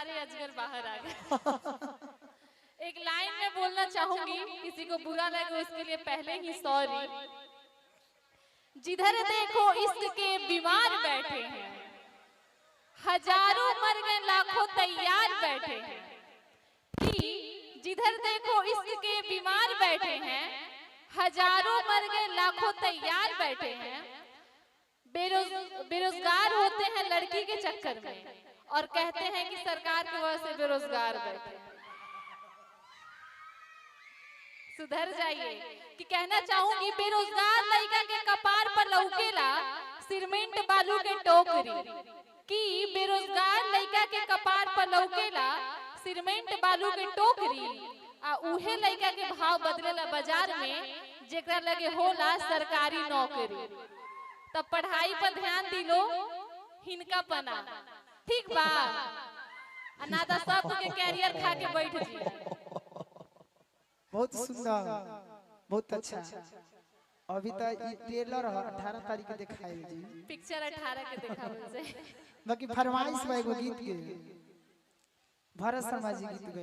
सारे अजगर बाहर आ गए। एक लाइन में बोलना चाहूंगी, किसी को बुरा लगे उसके लिए पहले ही सॉरी। जिधर देखो इश्क के बीमार बैठे हैं, हजारों मर गए लाखों तैयार बैठे हैं। कि जिधर देखो इश्क के बीमार बैठे हैं, हजारों मर गए लाखों तैयार बैठे हैं। बेरोजगार होते हैं लड़की के चक्कर में और कहते हैं कि सरकार की वजह से बेरोजगार बैठे। सुधर जाइए। कि कहना चाहूंगी, बेरोजगार लड़का के कपार पर लौकेला सीमेंट बालू के टोकरी। कि बेरोजगार लड़का के कपार पर लौकेला सीमेंट बालू के टोकरी, आ उहे लड़का के भाव बदलेला बाजार में जेकरा लगे होला सरकारी नौकरी। तब पढ़ाई पर ध्यान दिलो, हिनका पना ठीक बा, अनादा सब के कैरियर खा के बैठ जी। बहुत सुंदर, बहुत अच्छा। अभी तो ये ट्रेलर 18 तारीख के दिखाई जी, पिक्चर 18 के दिखावल जाए। बाकी फरमाइश बा एगो गीत के, भरत शर्मा जी गीत गए।